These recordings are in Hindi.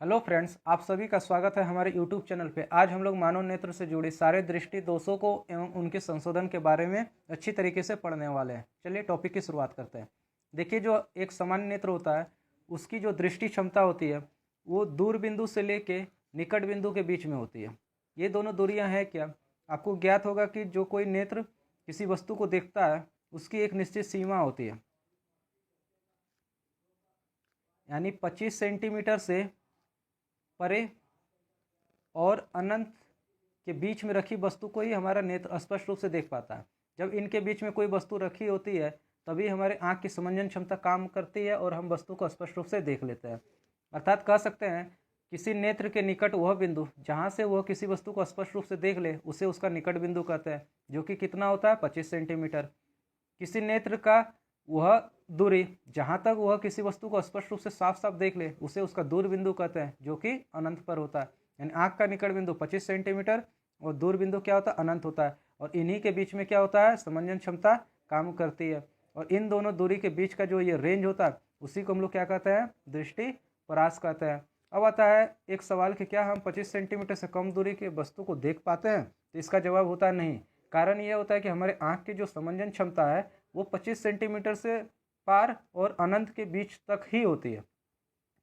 हेलो फ्रेंड्स, आप सभी का स्वागत है हमारे यूट्यूब चैनल पे। आज हम लोग मानव नेत्र से जुड़े सारे दृष्टि दोषों को एवं उनके संशोधन के बारे में अच्छी तरीके से पढ़ने वाले हैं। चलिए टॉपिक की शुरुआत करते हैं। देखिए, जो एक सामान्य नेत्र होता है उसकी जो दृष्टि क्षमता होती है वो दूर बिंदु से लेके निकट बिंदु के बीच में होती है। ये दोनों दूरियां हैं क्या? आपको ज्ञात होगा कि जो कोई नेत्र किसी वस्तु को देखता है उसकी एक निश्चित सीमा होती है, यानी 25 सेंटीमीटर से परे और अनंत के बीच में रखी वस्तु को ही हमारा नेत्र स्पष्ट रूप से देख पाता है। जब इनके बीच में कोई वस्तु रखी होती है तभी हमारे आँख की समंजन क्षमता काम करती है और हम वस्तु को स्पष्ट रूप से देख लेते हैं। अर्थात कह सकते हैं किसी नेत्र के निकट वह बिंदु जहाँ से वह किसी वस्तु को स्पष्ट रूप से देख ले उसे उसका निकट बिंदु कहते हैं, जो कि कितना होता है 25 सेंटीमीटर। किसी नेत्र का वह दूरी जहाँ तक वह किसी वस्तु को स्पष्ट रूप से साफ साफ देख ले उसे उसका दूर बिंदु कहते हैं, जो कि अनंत पर होता है। यानी आँख का निकट बिंदु 25 सेंटीमीटर और दूर बिंदु क्या होता है? अनंत होता है। और इन्हीं के बीच में क्या होता है? समंजन क्षमता काम करती है। और इन दोनों दूरी के बीच का जो ये रेंज होता है उसी को हम लोग क्या कहते हैं? दृष्टि परास कहते हैं। अब आता है एक सवाल कि क्या हम 25 सेंटीमीटर से कम दूरी की वस्तु को देख पाते हैं? तो इसका जवाब होता है नहीं। कारण यह होता है कि हमारे आँख की जो समंजन क्षमता है वो 25 सेंटीमीटर से पार और अनंत के बीच तक ही होती है।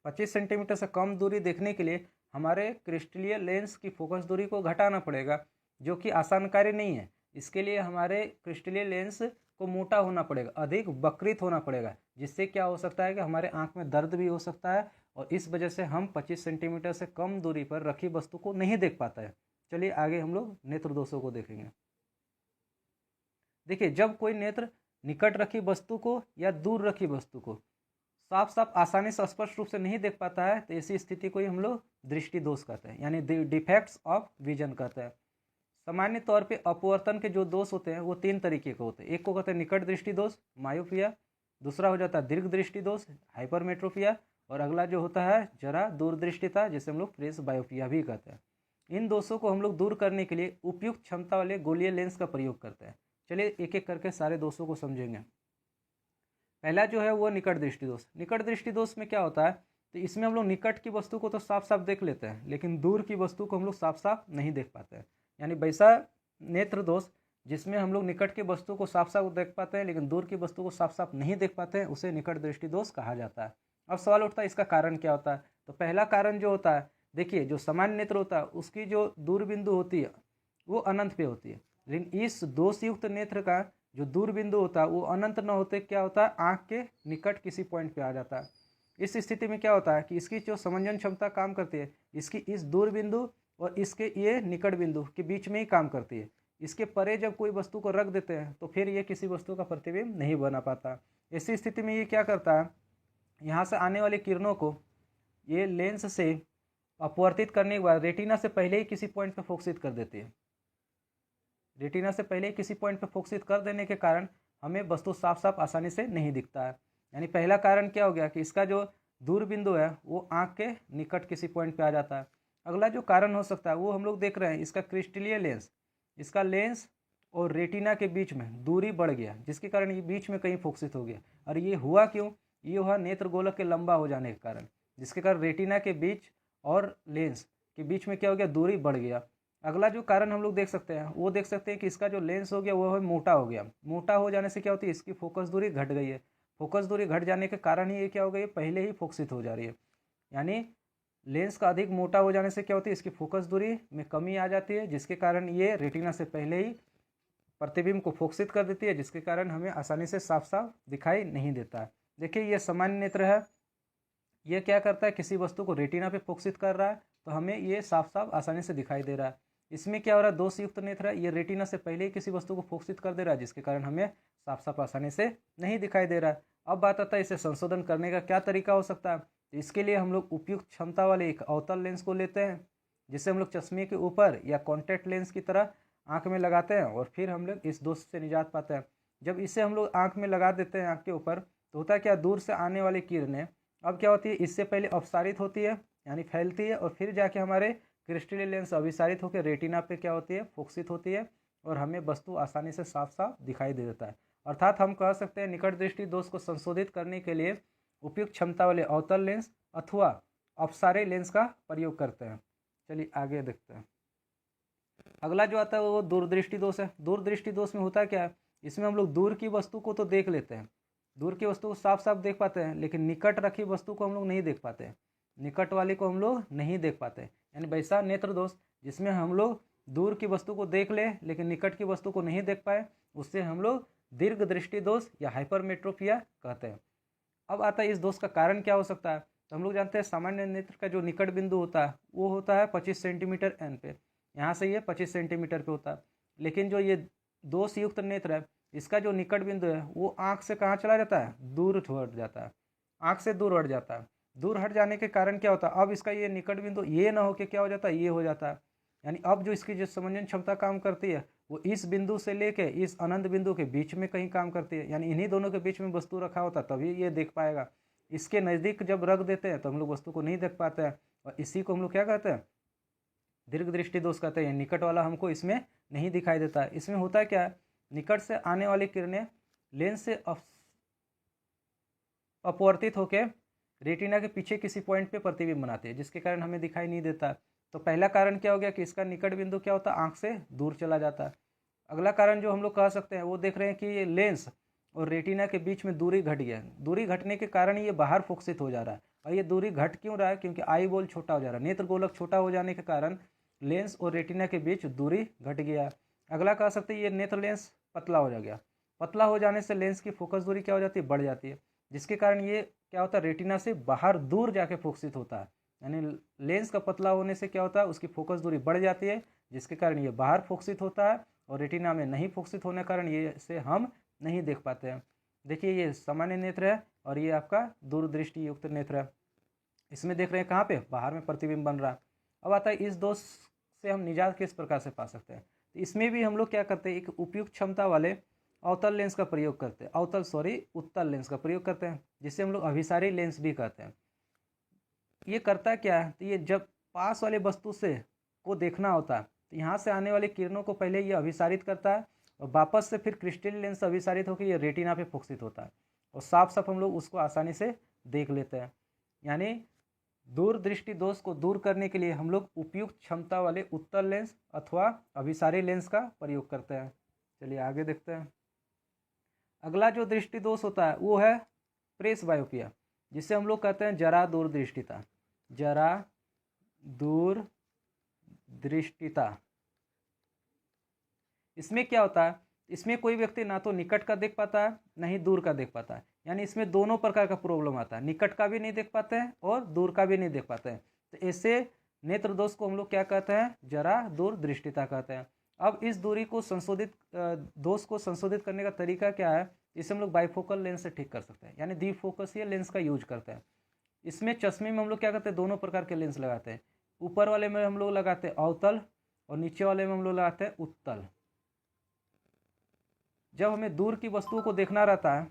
25 सेंटीमीटर से कम दूरी देखने के लिए हमारे क्रिस्टलीय लेंस की फोकस दूरी को घटाना पड़ेगा, जो कि आसान कार्य नहीं है। इसके लिए हमारे क्रिस्टलीय लेंस को मोटा होना पड़ेगा, अधिक वक्रित होना पड़ेगा, जिससे क्या हो सकता है कि हमारे आँख में दर्द भी हो सकता है और इस वजह से हम 25 सेंटीमीटर से कम दूरी पर रखी वस्तु को नहीं देख पाता है। चलिए आगे हम लोग नेत्र दोषों को देखेंगे। देखिए, जब कोई नेत्र निकट रखी वस्तु को या दूर रखी वस्तु को साफ साफ आसानी से स्पष्ट रूप से नहीं देख पाता है तो ऐसी स्थिति को ही हम लोग दृष्टि दोष कहते हैं, यानी डिफेक्ट्स ऑफ विजन कहते हैं। सामान्य तौर पे अपवर्तन के जो दोष होते हैं वो 3 तरीके के होते हैं। एक को कहते हैं निकट दृष्टि दोष, मायोपिया। दूसरा हो जाता है दीर्घ दृष्टि दोष, हाइपरमेट्रोपिया। और अगला जो होता है जरा दूरदृष्टिता, जिसे हम लोग प्रेस बायोपिया भी कहते हैं। इन दोषों को हम लोग दूर करने के लिए उपयुक्त क्षमता वाले गोलीय लेंस का प्रयोग करते हैं। चलिए एक एक करके सारे दोषों को समझेंगे। पहला जो है वो निकट दृष्टि दोष। निकट दृष्टि दोष में क्या होता है? तो इसमें हम लोग निकट की वस्तु को तो साफ साफ देख लेते हैं, लेकिन दूर की वस्तु को हम लोग साफ साफ नहीं देख पाते हैं। यानी वैसा नेत्र दोष जिसमें हम लोग निकट की वस्तु को साफ साफ देख पाते हैं लेकिन दूर की वस्तु को साफ साफ नहीं देख पाते हैं, उसे निकट दृष्टि दोष कहा जाता है। अब सवाल उठता है इसका कारण क्या होता है? तो पहला कारण जो होता है, देखिए, जो सामान्य नेत्र होता है उसकी जो दूर बिंदु होती है वो अनंत पे होती है, लेकिन इस दोषयुक्त नेत्र का जो दूर बिंदु होता है वो अनंत न होते क्या होता है? आँख के निकट किसी पॉइंट पे आ जाता है। इस स्थिति में क्या होता है कि इसकी जो समंजन क्षमता काम करती है इसकी इस दूर बिंदु और इसके ये निकट बिंदु के बीच में ही काम करती है। इसके परे जब कोई वस्तु को रख देते हैं तो फिर ये किसी वस्तु का प्रतिबिंब नहीं बना पाता। ऐसी स्थिति में ये क्या करता है, यहाँ से आने वाली किरणों को ये लेंस से अपवर्तित करने के बाद रेटिना से पहले ही किसी पॉइंट पर फोकसित कर देती है। रेटिना से पहले किसी पॉइंट पर फोकसित कर देने के कारण हमें वस्तु साफ साफ आसानी से नहीं दिखता है। यानी पहला कारण क्या हो गया कि इसका जो दूर बिंदु है वो आँख के निकट किसी पॉइंट पे आ जाता है। अगला जो कारण हो सकता है वो हम लोग देख रहे हैं, इसका क्रिस्टलीय लेंस, इसका लेंस और रेटिना के बीच में दूरी बढ़ गया, जिसके कारण ये बीच में कहीं फोकसित हो गया। और ये हुआ क्यों? ये हुआ नेत्र गोलक के लंबा हो जाने के कारण, जिसके कारण रेटिना के बीच और लेंस के बीच में क्या हो गया? दूरी बढ़ गया। अगला जो कारण हम लोग देख सकते हैं वो देख सकते हैं कि इसका जो लेंस हो गया वो मोटा हो गया। मोटा हो जाने से क्या होती है? इसकी फोकस दूरी घट गई है। फोकस दूरी घट जाने के कारण ही ये क्या हो गई? पहले ही फोकसित हो जा रही है। यानी लेंस का अधिक मोटा हो जाने से क्या होती है? इसकी फोकस दूरी में कमी आ जाती है, जिसके कारण ये रेटिना से पहले ही प्रतिबिंब को फोकसित कर देती है, जिसके कारण हमें आसानी से साफ साफ दिखाई नहीं देता है। देखिए, ये सामान्य नेत्र है, ये क्या करता है? किसी वस्तु को रेटिना पे फोकसित कर रहा है तो हमें ये साफ साफ आसानी से दिखाई दे रहा है। इसमें क्या हो रहा है? दोषयुक्त नेत्र है, ये रेटिना से पहले ही किसी वस्तु को फोकसित कर दे रहा है, जिसके कारण हमें साफ साफ आसानी से नहीं दिखाई दे रहा है। अब बात आता है इसे संशोधन करने का क्या तरीका हो सकता है। तो इसके लिए हम लोग उपयुक्त क्षमता वाले एक अवतल लेंस को लेते हैं, जिसे हम लोग चश्मे के ऊपर या कॉन्टैक्ट लेंस की तरह आँख में लगाते हैं और फिर हम लोग इस दोष से निजात पाते हैं। जब इसे हम लोग आँख में लगा देते हैं आँख के ऊपर तो होता है क्या? दूर से आने वाली किरणें अब क्या होती है? इससे पहले अपसारित होती है, यानी फैलती है, और फिर जाके हमारे क्रिस्टलीय लेंस अभिसारित होकर रेटिना पे क्या होती है? फोकसित होती है और हमें वस्तु आसानी से साफ साफ दिखाई दे देता है। अर्थात हम कह सकते हैं निकट दृष्टि दोष को संशोधित करने के लिए उपयुक्त क्षमता वाले अवतल लेंस अथवा अपसारे लेंस का प्रयोग करते हैं। चलिए आगे देखते हैं। अगला जो आता है वो दूरदृष्टि दोष है। दूरदृष्टि दोष में होता है क्या है, इसमें हम लोग दूर की वस्तु को तो देख लेते हैं, दूर की वस्तु को साफ साफ देख पाते हैं, लेकिन निकट रखी वस्तु को हम लोग नहीं देख पाते, निकट वाले को हम लोग नहीं देख पाते। यानी वैसा नेत्र दोष जिसमें हम लोग दूर की वस्तु को देख ले लेकिन निकट की वस्तु को नहीं देख पाए, उससे हम लोग दीर्घ दृष्टि दोष या हाइपरमेट्रोपिया कहते हैं। अब आता है इस दोष का कारण क्या हो सकता है। तो हम लोग जानते हैं सामान्य नेत्र का जो निकट बिंदु होता है वो होता है 25 सेंटीमीटर एन पे, यहाँ से ये 25 सेंटीमीटर पे होता है। लेकिन जो ये दोष युक्त नेत्र है इसका जो निकट बिंदु है वो आँख से कहाँ चला जाता है, दूर हट जाता है, आँख से दूर हट जाता है। दूर हट जाने के कारण क्या होता है, अब इसका ये निकट बिंदु ये ना हो के क्या हो जाता है, ये हो जाता है। यानी अब जो इसकी जो समंजन क्षमता काम करती है वो इस बिंदु से लेके इस अनंत बिंदु के बीच में कहीं काम करती है। यानी इन्हीं दोनों के बीच में वस्तु रखा होता है तभी ये देख पाएगा। इसके नज़दीक जब रख देते हैं तो हम लोग वस्तु को नहीं देख पाते हैं, और इसी को हम लोग क्या कहते हैं, दीर्घ दृष्टि दोष कहते हैं। निकट वाला हमको इसमें नहीं दिखाई देता है। इसमें होता है क्या है, निकट से आने वाली किरणें लेंस से अपवर्तित होकर रेटिना के पीछे किसी पॉइंट पे प्रतिबिंब बनाती है, जिसके कारण हमें दिखाई नहीं देता। तो पहला कारण क्या हो गया कि इसका निकट बिंदु क्या होता है, आँख से दूर चला जाता है। अगला कारण जो हम लोग कह सकते हैं वो देख रहे हैं कि ये लेंस और रेटिना के बीच में दूरी घट गया। दूरी घटने के कारण ये बाहर फोकसित हो जा रहा है। और ये दूरी घट क्यों रहा है, क्योंकि आई बॉल छोटा हो जा रहा है, नेत्र गोलक छोटा हो जाने के कारण लेंस और रेटिना के बीच दूरी घट गया। अगला कह सकते हैं ये नेत्र लेंस पतला हो गया। पतला हो जाने से लेंस की फोकस दूरी क्या हो जाती है, बढ़ जाती है, जिसके कारण ये क्या होता है, रेटिना से बाहर दूर जाके फोकसित होता है। यानी लेंस का पतला होने से क्या होता है, उसकी फोकस दूरी बढ़ जाती है, जिसके कारण ये बाहर फोकसित होता है, और रेटिना में नहीं फोकसित होने के कारण ये से हम नहीं देख पाते हैं। देखिए ये सामान्य नेत्र है और ये आपका दूरदृष्टि युक्त नेत्र है। इसमें देख रहे हैं कहाँ पे, बाहर में प्रतिबिंब बन रहा है। अब आता है इस दोष से हम निजात किस प्रकार से पा सकते हैं। तो इसमें भी हम लोग क्या करते हैं, एक उपयुक्त क्षमता वाले अवतल लेंस का प्रयोग करते हैं, उत्तल लेंस का प्रयोग करते हैं, जिसे हम लोग अभिसारी लेंस भी कहते हैं। ये करता क्या है, तो ये जब पास वाले वस्तु से को देखना होता है तो यहाँ से आने वाली किरणों को पहले ये अभिसारित करता है, और वापस से फिर क्रिस्टल लेंस अभिसारित होकर ये रेटिना पे फोकसित होता है, और साफ साफ हम लोग उसको आसानी से देख लेते हैं। यानी दूरदृष्टि दोष को दूर करने के लिए हम लोग उपयुक्त क्षमता वाले उत्तल लेंस अथवा अभिसारी लेंस का प्रयोग करते हैं। चलिए आगे देखते हैं। अगला जो दृष्टि दोष होता है वो है प्रेस बायोपिया, जिसे हम लोग कहते हैं जरा दूरदृष्टिता। जरा दूरदृष्टिता। इसमें क्या होता है, इसमें कोई व्यक्ति ना तो निकट का देख पाता है ना ही दूर का देख पाता है। यानी इसमें दोनों प्रकार का प्रॉब्लम आता है, निकट का भी नहीं देख पाते हैं और दूर का भी नहीं देख पाते हैं। तो ऐसे नेत्र दोष को हम लोग क्या कहते हैं, जरा दूरदृष्टिता कहते हैं। अब इस दूरी को दोष को संशोधित करने का तरीका क्या है, इसे हम लोग बाइफोकल लेंस से ठीक कर सकते हैं, यानी द्विफोकसीय लेंस का यूज करते हैं। इसमें चश्मे में हम लोग क्या करते हैं, दोनों प्रकार के लेंस लगाते हैं। ऊपर वाले में हम लोग लगाते हैं अवतल और नीचे वाले में हम लोग लगाते हैं उत्तल। जब हमें दूर की वस्तुओं को देखना रहता है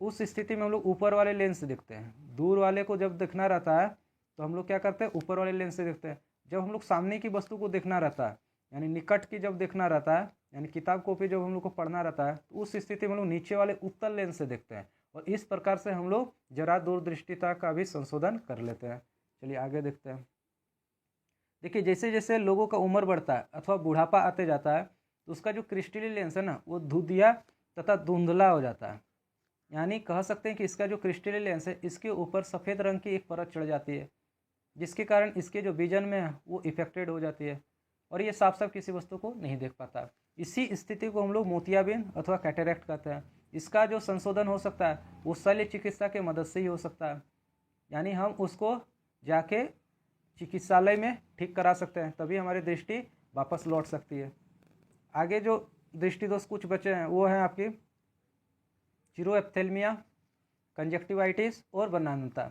उस स्थिति में हम लोग ऊपर वाले लेंस से देखते हैं। दूर वाले को जब देखना रहता है तो हम लोग क्या करते हैं, ऊपर वाले लेंस से देखते हैं। जब हम लोग सामने की वस्तु को देखना रहता है, यानी निकट की जब देखना रहता है, यानी किताब कॉपी जब हम लोग को पढ़ना रहता है, तो उस स्थिति में हम लोग नीचे वाले उत्तल लेंस से देखते हैं, और इस प्रकार से हम लोग जरा दूरदृष्टिता का भी संशोधन कर लेते हैं। चलिए आगे देखते हैं। देखिए जैसे जैसे लोगों का उम्र बढ़ता है अथवा बुढ़ापा आते जाता है तो उसका जो क्रिस्टली लेंस है ना वो धुंधिया तथा धुंधला हो जाता है। यानी कह सकते हैं कि इसका जो क्रिस्टली लेंस है इसके ऊपर सफ़ेद रंग की एक परत चढ़ जाती है, जिसके कारण इसके जो विजन में है वो इफेक्टेड हो जाती है, और ये साफ साफ किसी वस्तु को नहीं देख पाता। इसी स्थिति को हम लोग मोतियाबिंद अथवा कैटरेक्ट कहते हैं। इसका जो संशोधन हो सकता है वो शल्य चिकित्सा के मदद से ही हो सकता है, यानी हम उसको जाके चिकित्सालय में ठीक करा सकते हैं, तभी हमारी दृष्टि वापस लौट सकती है। आगे जो दृष्टि दोष कुछ बचे हैं वो हैं आपकी चिरोएप्थेल्मिया, कंजक्टिवाइटिस और बनानता।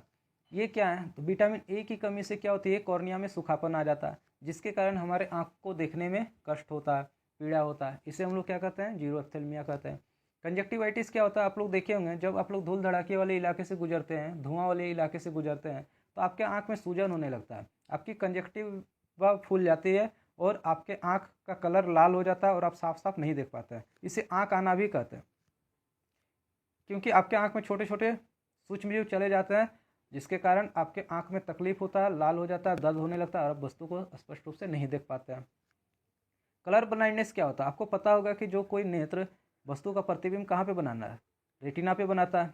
ये क्या है, तो विटामिन ए की कमी से क्या होती है, कॉर्निया में सूखापन आ जाता है, जिसके कारण हमारे आँख को देखने में कष्ट होता है, पीड़ा होता है। इसे हम लोग क्या कहते हैं, जीरोएप्थेल्मिया कहते हैं। कंजक्टिवाइटिस क्या होता है, आप लोग देखे होंगे जब आप लोग धूल धड़ाके वाले इलाके से गुजरते हैं, धुआं वाले इलाके से गुजरते हैं, तो आपके आँख में सूजन होने लगता है, आपकी कंजक्टिवा फूल जाती है और आपके आँख का कलर लाल हो जाता है और आप साफ साफ नहीं देख पाते हैं। इसे आँख आना भी कहते हैं, क्योंकि आपके आँख में छोटे छोटे सूक्ष्मजीव चले जाते हैं जिसके कारण आपके आंख में तकलीफ होता है, लाल हो जाता है, दर्द होने लगता है और आप वस्तु को स्पष्ट रूप से नहीं देख पाते हैं। कलर ब्लाइंडनेस क्या होता है? आपको पता होगा कि जो कोई नेत्र वस्तु का प्रतिबिंब कहाँ पे बनाना है, रेटिना पे बनाता है,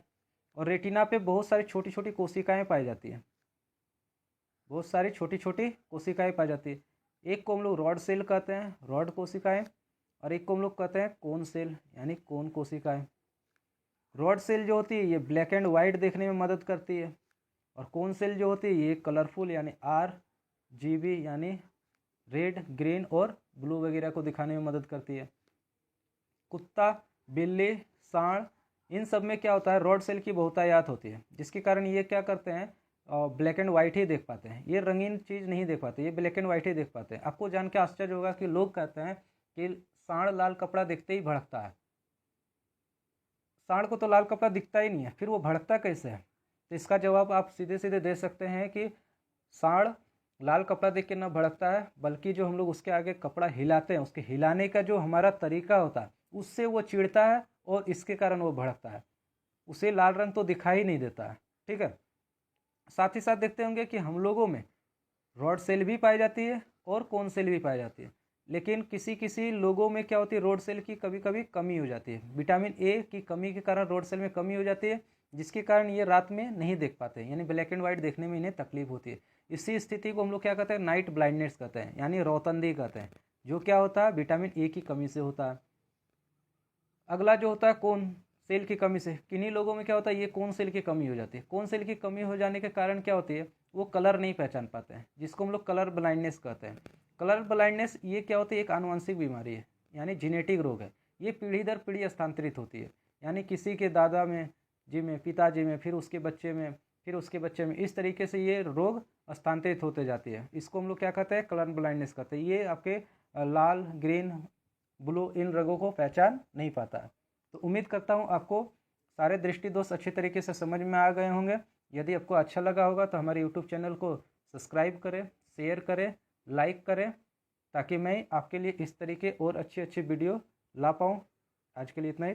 और रेटिना पे बहुत सारी छोटी छोटी कोशिकाएं पाई जाती हैं, बहुत सारी छोटी छोटी कोशिकाएं पाई जाती है। एक को हम लोग रॉड सेल कहते हैं, रॉड कोशिकाएं, और एक को हम लोग कहते हैं कोन सेल यानी कोन कोशिकाएं। रॉड सेल जो होती है ये ब्लैक एंड वाइट देखने में मदद करती है, और कोन सेल जो होती है ये कलरफुल यानी RGB यानी रेड, ग्रीन और ब्लू वगैरह को दिखाने में मदद करती है। कुत्ता, बिल्ली, सांड, इन सब में क्या होता है, रॉड सेल की बहुतायात होती है, जिसके कारण ये क्या करते हैं, ब्लैक एंड वाइट ही देख पाते हैं, ये रंगीन चीज़ नहीं देख पाते, ये ब्लैक एंड वाइट ही देख पाते हैं। आपको जान के आश्चर्य होगा कि लोग कहते हैं कि सांड लाल कपड़ा देखते ही भड़कता है। सांड को तो लाल कपड़ा दिखता ही नहीं है, फिर वो भड़कता कैसे है? तो इसका जवाब आप सीधे सीधे दे सकते हैं कि सांड लाल कपड़ा देख के न भड़कता है, बल्कि जो हम लोग उसके आगे कपड़ा हिलाते हैं, उसके हिलाने का जो हमारा तरीका होता है उससे वो चिढ़ता है और इसके कारण वो भड़कता है। उसे लाल रंग तो दिखाई नहीं देता है। ठीक है, साथ ही साथ देखते होंगे कि हम लोगों में रॉड सेल भी पाई जाती है और कोन सेल भी पाई जाती है, लेकिन किसी किसी लोगों में क्या होती है, रॉड सेल की कभी कभी कमी हो जाती है। विटामिन ए की कमी के कारण रॉड सेल में कमी हो जाती है, जिसके कारण ये रात में नहीं देख पाते, यानी ब्लैक एंड वाइट देखने में इन्हें तकलीफ होती है। इसी स्थिति को हम लोग क्या कहते हैं, नाइट ब्लाइंडनेस कहते हैं, यानी रोतंदी कहते हैं, जो क्या होता है विटामिन ए की कमी से होता है। अगला जो होता है कोन सेल की कमी से, किन्हीं लोगों में क्या होता है, ये कोन सेल की कमी हो जाती है। कोन सेल की कमी हो जाने के कारण क्या होती है, वो कलर नहीं पहचान पाते हैं, जिसको हम लोग कलर ब्लाइंडनेस कहते हैं। कलर ब्लाइंडनेस ये क्या होती है, एक आनुवंशिक बीमारी है, यानी जेनेटिक रोग है। ये पीढ़ी दर पीढ़ी हस्तांतरित होती है, यानी किसी के दादा में, जी में, पिताजी में, फिर उसके बच्चे में, फिर उसके बच्चे में, इस तरीके से ये रोग हस्तांतरित होते जाती है। इसको हम लोग क्या कहते हैं, कलर ब्लाइंडनेस कहते हैं। ये आपके लाल, ग्रीन, ब्लू इन रंगों को पहचान नहीं पाता है। तो उम्मीद करता हूँ आपको सारे दृष्टि दोष अच्छी तरीके से समझ में आ गए होंगे। यदि आपको अच्छा लगा होगा तो हमारे YouTube चैनल को सब्सक्राइब करें, शेयर करें, लाइक करें, ताकि मैं आपके लिए इस तरीके और अच्छी अच्छी वीडियो ला पाऊँ। आज के लिए इतना ही।